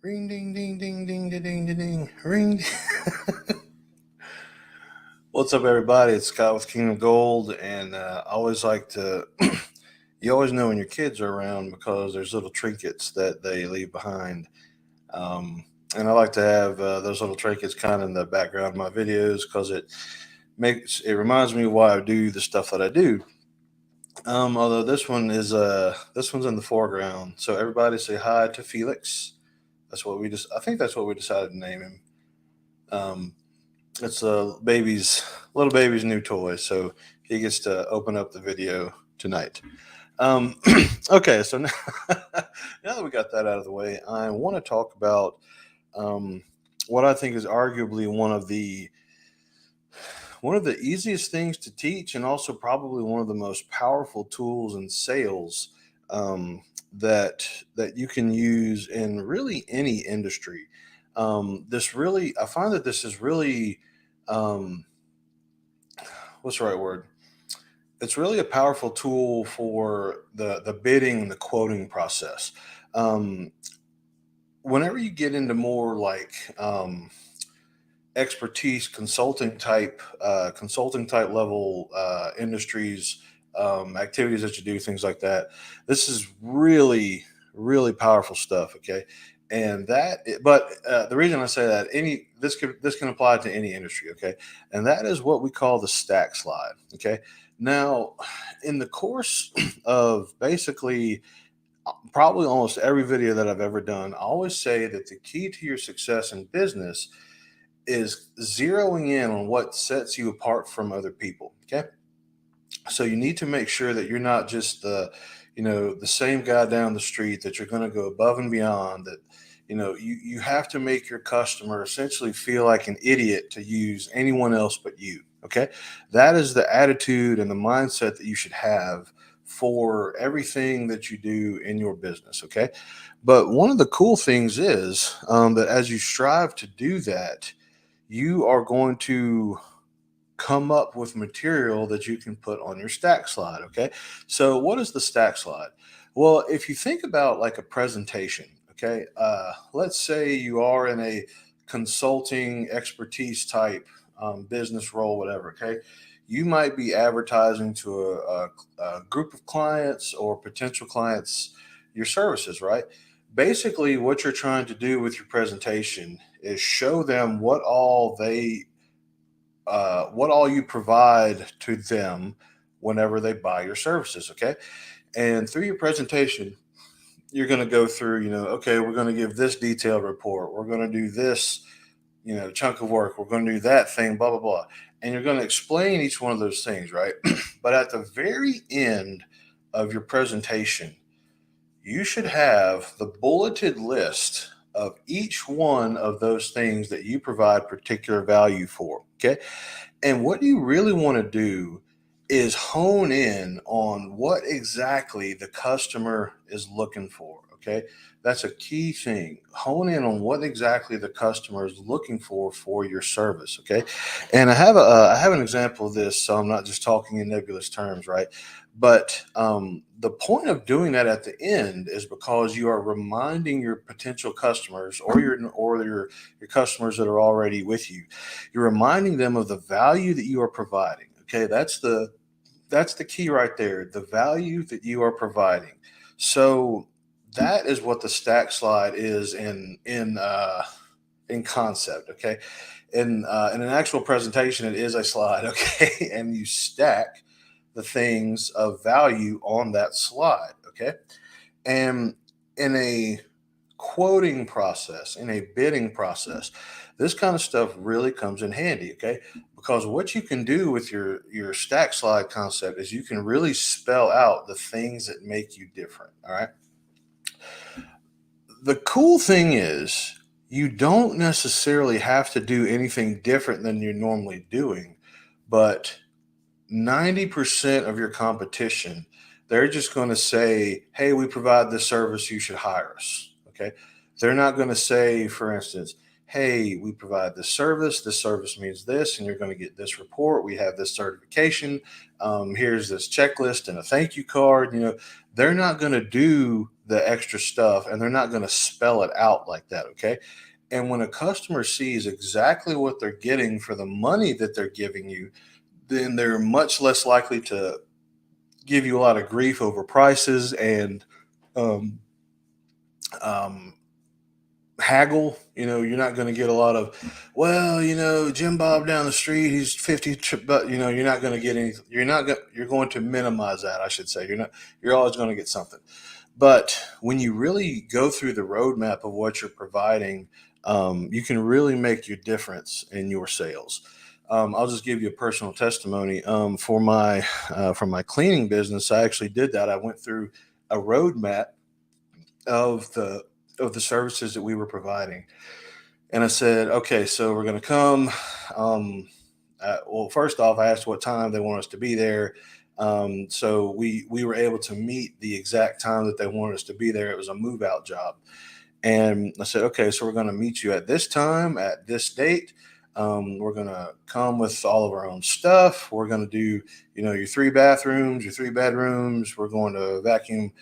Ring, ding, ding, ding, ding, ding, ding, ding, ding. Ring. What's up, everybody? It's Scott with Kingdom Gold, and I always like to. You always know when your kids are around because there's little trinkets that they leave behind, and I like to have those little trinkets kind of in the background of my videos because it reminds me why I do the stuff that I do. Although this one's in the foreground, so everybody say hi to Felix. I think that's what we decided to name him. Um, it's little baby's new toy, so he gets to open up the video tonight. Um, okay, so now, now that we got that out of the way, I want to talk about um, what I think is arguably one of the easiest things to teach, and also probably one of the most powerful tools in sales that you can use in really any industry. I find that this is really, um, what's the right word? It's really a powerful tool for the bidding and the quoting process. Um, Whenever you get into more like expertise consulting type level industries, activities that you do, things like that, this is really powerful stuff. Okay. The reason I say that, this can apply to any industry. Okay. And that is what we call the stack slide. Okay. Now, in the course of basically probably almost every video that I've ever done, I always say that the key to your success in business is zeroing in on what sets you apart from other people. Okay. So you need to make sure that you're not just the same guy down the street, that you're going to go above and beyond, that, you have to make your customer essentially feel like an idiot to use anyone else but you. Okay. That is the attitude and the mindset that you should have for everything that you do in your business. Okay. But one of the cool things is that as you strive to do that, you are going to come up with material that you can put on your stack slide. Okay. So, what is the stack slide? Well, if you think about like a presentation, okay, let's say you are in a consulting expertise type business role, whatever. Okay. You might be advertising to a group of clients or potential clients your services, right? Basically, what you're trying to do with your presentation is show them what all you provide to them whenever they buy your services. Okay. And through your presentation, you're going to go through, okay, we're going to give this detailed report. We're going to do this, chunk of work. We're going to do that thing, blah, blah, blah. And you're going to explain each one of those things, right? But at the very end of your presentation, you should have the bulleted list of each one of those things that you provide particular value for. Okay. And what you really want to do is hone in on what exactly the customer is looking for. Okay. That's a key thing. Hone in on what exactly the customer is looking for your service. Okay. And I have an example of this, so I'm not just talking in nebulous terms, right? But the point of doing that at the end is because you are reminding your potential customers, or your customers that are already with you. You're reminding them of the value that you are providing. Okay, that's the key right there. The value that you are providing. So that is what the stack slide is in concept. Okay, in an actual presentation, it is a slide. Okay, and you stack the things of value on that slide. Okay, and in a quoting process, in a bidding process, this kind of stuff really comes in handy. Okay, because what you can do with your stack slide concept is you can really spell out the things that make you different. All right. The cool thing is you don't necessarily have to do anything different than you're normally doing, but 90% of your competition, they're just going to say, hey, we provide this service, you should hire us. Okay. They're not going to say, for instance, hey, we provide this service. This service means this, and you're going to get this report. We have this certification. Here's this checklist and a thank you card. They're not going to do the extra stuff, and they're not going to spell it out like that. Okay. And when a customer sees exactly what they're getting for the money that they're giving you, then they're much less likely to give you a lot of grief over prices and um, um, haggle. You're not going to get a lot of, well, Jim Bob down the street, he's 50, but you're not going to get anything. You're going to minimize that, I should say. You're always going to get something. But when you really go through the roadmap of what you're providing, you can really make your difference in your sales. I'll just give you a personal testimony. For my cleaning business, I actually did that. I went through a roadmap of the services that we were providing, and I said, okay, so we're going to come. Well, first off, I asked what time they want us to be there. So we were able to meet the exact time that they wanted us to be there. It was a move out job. And I said, okay, so we're going to meet you at this time, at this date. We're going to come with all of our own stuff. We're going to do, your 3 bathrooms, your 3 bedrooms. We're going to vacuum,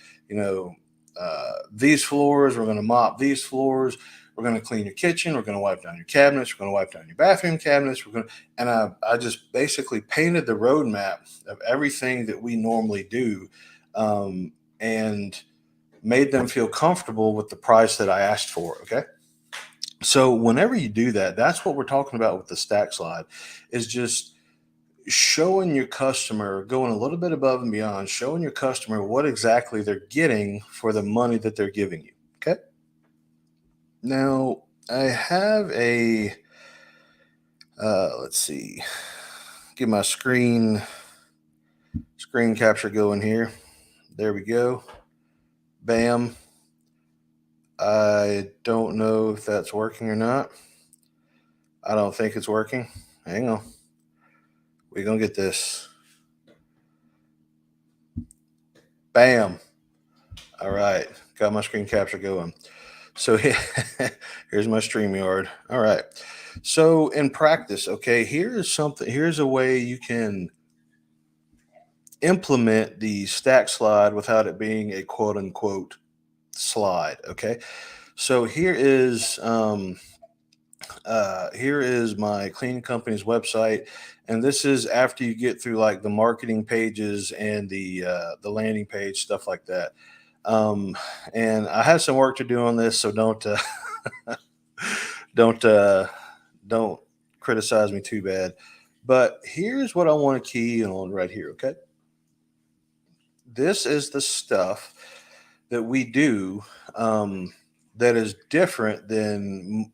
these floors. We're going to mop these floors. We're going to clean your kitchen. We're going to wipe down your cabinets. We're going to wipe down your bathroom cabinets. And I just basically painted the roadmap of everything that we normally do, and made them feel comfortable with the price that I asked for. Okay. So whenever you do that, that's what we're talking about with the stack slide, is just showing your customer, going a little bit above and beyond, showing your customer what exactly they're getting for the money that they're giving you. Okay. Now I have let's see, get my screen capture going here. There we go. Bam. I don't know if that's working or not. I don't think it's working. Hang on. We're going to get this. Bam. All right. Got my screen capture going. So here's my StreamYard. All right. So in practice, okay, here's a way you can implement the stack slide without it being a quote unquote slide. Okay. So here is my cleaning company's website, and this is after you get through like the marketing pages and the landing page, stuff like that. And I have some work to do on this, so don't don't don't criticize me too bad. But here's what I want to key in on right here. Okay, this is the stuff that we do, that is different than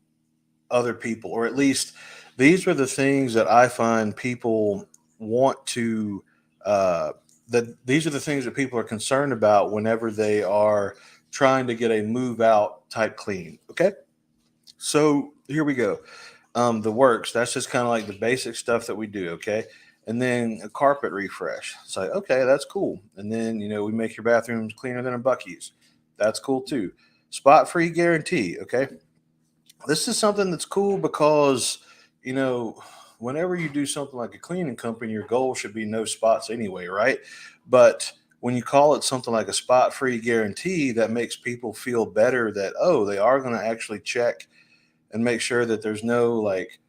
other people, or at least these are the things that I find people want to, that these are the things that people are concerned about whenever they are trying to get a move out type clean. Okay. So here we go. The works, that's just kind of like the basic stuff that we do. Okay. And then a carpet refresh. It's like, okay, that's cool. And then, we make your bathrooms cleaner than a Buc-ee's. That's cool too. Spot free guarantee. Okay. This is something that's cool because, you know, whenever you do something like a cleaning company, your goal should be no spots anyway, right? But when you call it something like a spot free guarantee, that makes people feel better that, oh, they are going to actually check and make sure that there's no like,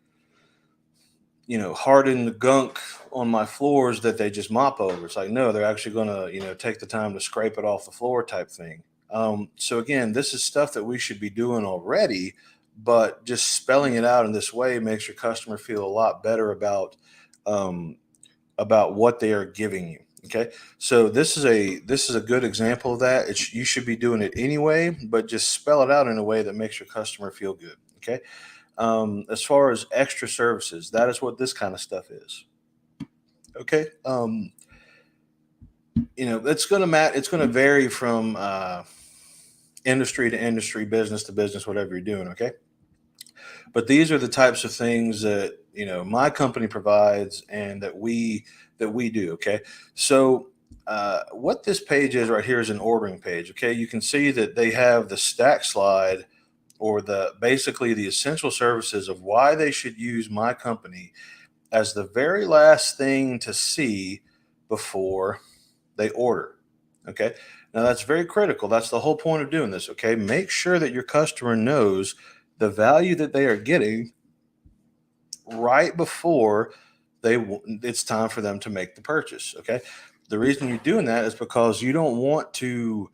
hardened gunk on my floors that they just mop over. It's like, no, they're actually going to, take the time to scrape it off the floor type thing. So again, this is stuff that we should be doing already, but just spelling it out in this way makes your customer feel a lot better um, about what they are giving you. Okay, so this is a good example of that. You should be doing it anyway, but just spell it out in a way that makes your customer feel good. Okay, as far as extra services, that is what this kind of stuff is. Okay, it's gonna vary from industry to industry, business to business, whatever you're doing. Okay, but these are the types of things that my company provides and that we do. Okay, so what this page is right here is an ordering page. Okay, you can see that they have the stack slide or the basically the essential services of why they should use my company as the very last thing to see before they order. Okay. Now that's very critical. That's the whole point of doing this. Okay. Make sure that your customer knows the value that they are getting right before it's time for them to make the purchase. Okay. The reason you're doing that is because you don't want to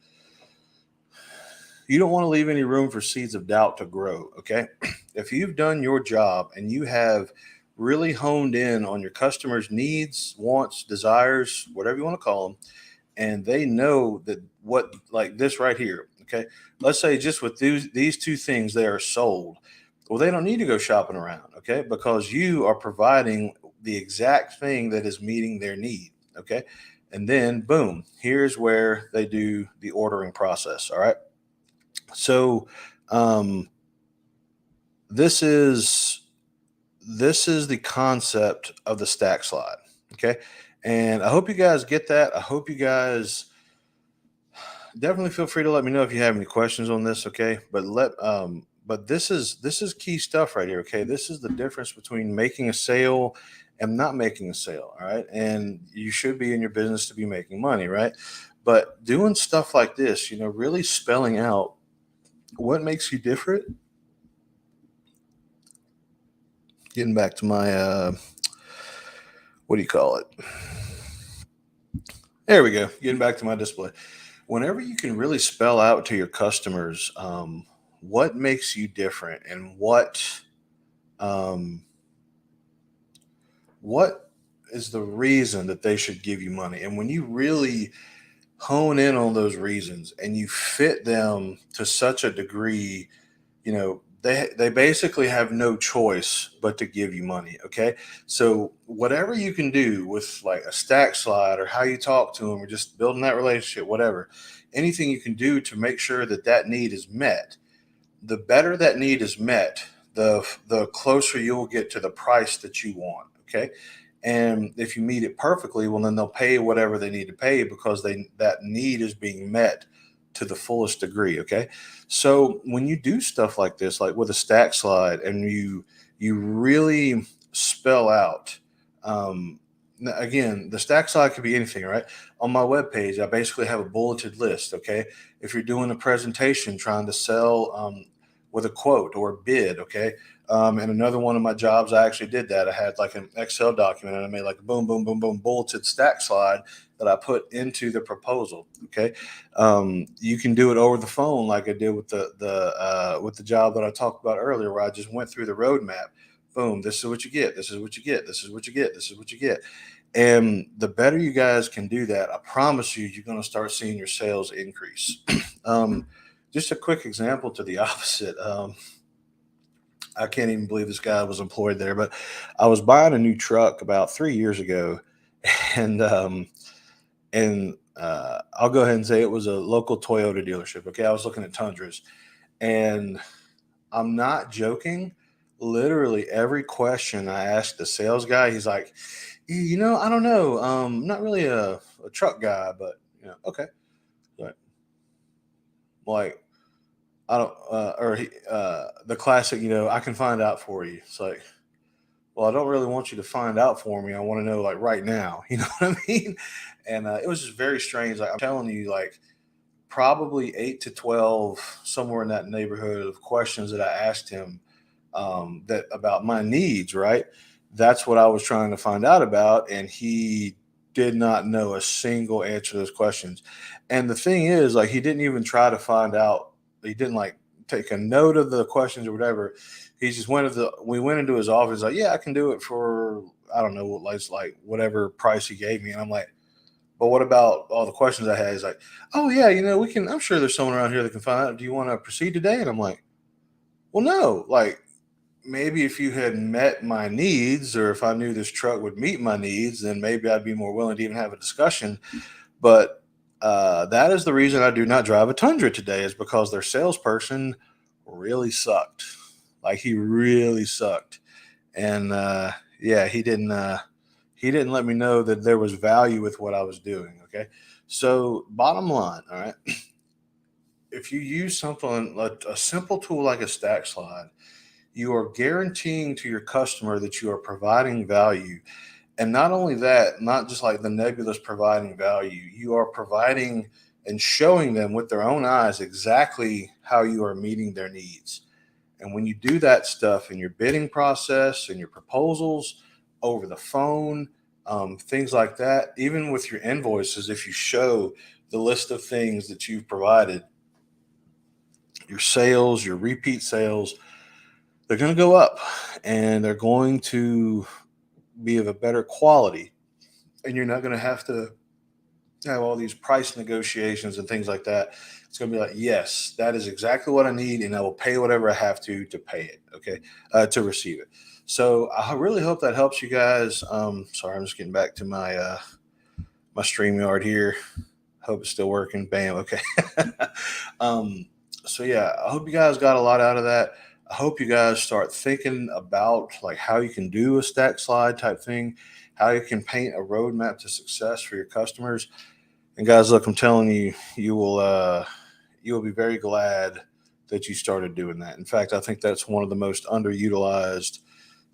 leave any room for seeds of doubt to grow. Okay. If you've done your job and you have really honed in on your customers' needs, wants, desires, whatever you want to call them, and they know that what, like this right here. Okay. Let's say just with these two things, they are sold. Well, they don't need to go shopping around. Okay. Because you are providing the exact thing that is meeting their need. Okay. And then boom, here's where they do the ordering process. All right. So, um, this is the concept of the stack slide. Okay. And I hope you guys get that. I hope you guys definitely feel free to let me know if you have any questions on this. Okay. But this is key stuff right here. Okay. This is the difference between making a sale and not making a sale. All right. And you should be in your business to be making money. Right. But doing stuff like this, really spelling out what makes you different. Getting back to my what do you call it? There we go. Getting back to my display. Whenever you can really spell out to your customers what makes you different and um, what is the reason that they should give you money, and when you really hone in on those reasons and you fit them to such a degree, they basically have no choice but to give you money. Okay. So whatever you can do with like a stack slide or how you talk to them or just building that relationship, whatever, anything you can do to make sure that that need is met, the better that need is met, the closer you'll get to the price that you want. Okay. And if you meet it perfectly, well, then they'll pay whatever they need to pay because that need is being met to the fullest degree. Okay. So when you do stuff like this, like with a stack slide, and you really spell out, again, the stack slide could be anything, right? On my webpage, I basically have a bulleted list. Okay. If you're doing a presentation trying to sell with a quote or a bid, okay. And another one of my jobs, I actually did that. I had like an Excel document and I made like a boom, boom, boom, boom bulleted stack slide that I put into the proposal. Okay. You can do it over the phone, like I did with the job that I talked about earlier, where I just went through the roadmap. Boom, this is what you get. This is what you get. This is what you get. This is what you get. And the better you guys can do that, I promise you, you're going to start seeing your sales increase. Just a quick example to the opposite. I can't even believe this guy was employed there, but I was buying a new truck about 3 years ago, and I'll go ahead and say it was a local Toyota dealership. Okay, I was looking at Tundras, and I'm not joking. Literally every question I asked the sales guy, he's like, I don't know. Not really a truck guy, but okay. Like I don't, or the classic, I can find out for you. It's like, well, I don't really want you to find out for me. I want to know like right now. You know what I mean? And it was just very strange. Like I'm telling you, like probably 8 to 12, somewhere in that neighborhood of questions that I asked him that about my needs. Right? That's what I was trying to find out about, and he did not know a single answer to those questions. And the thing is, like, he didn't even try to find out. He didn't like take a note of the questions or whatever. He just we went into his office, like, yeah, I can do it for, I don't know, like whatever price he gave me. And I'm like, but what about all the questions I had? He's like, oh yeah, we can, I'm sure there's someone around here that can find out. Do you want to proceed today? And I'm like, well, no, like, maybe if you had met my needs, or if I knew this truck would meet my needs, then maybe I'd be more willing to even have a discussion. But that is the reason I do not drive a Tundra today, is because their salesperson really sucked. Like he really sucked. And yeah, he didn't let me know that there was value with what I was doing. Okay. So bottom line, all right. if you use something like a simple tool like a stack slide, you are guaranteeing to your customer that you are providing value. And not only that, not just like the nebulous providing value, you are providing and showing them with their own eyes exactly how you are meeting their needs. And when you do that stuff in your bidding process and your proposals over the phone, things like that, even with your invoices, if you show the list of things that you've provided, your sales, your repeat sales, they're going to go up and they're going to be of a better quality. And you're not going to have all these price negotiations and things like that. It's going to be like, yes, that is exactly what I need, and I will pay whatever I have to pay it. Okay, to receive it. So I really hope that helps you guys. Sorry, I'm just getting back to my StreamYard here. Hope it's still working. Bam. Okay. um, so yeah, I hope you guys got a lot out of that. I hope you guys start thinking about like how you can do a stack slide type thing, how you can paint a roadmap to success for your customers. And guys, look, I'm telling you, you will be very glad that you started doing that. In fact, I think that's one of the most underutilized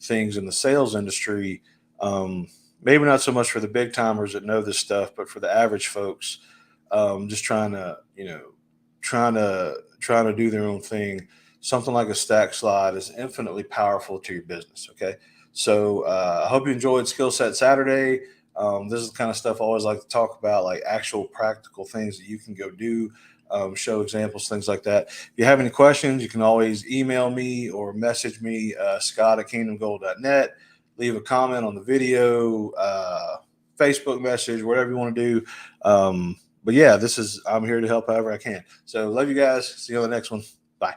things in the sales industry. Maybe not so much for the big timers that know this stuff, but for the average folks, just trying to do their own thing. Something like a stack slide is infinitely powerful to your business. Okay, so I hope you enjoyed Skill Set Saturday. This is the kind of stuff I always like to talk about, like actual practical things that you can go do, show examples, things like that. If you have any questions, you can always email me or message me, Scott@kingdomgold.net. Leave a comment on the video, Facebook message, whatever you want to do. But yeah, I'm here to help however I can. So love you guys. See you on the next one. Bye.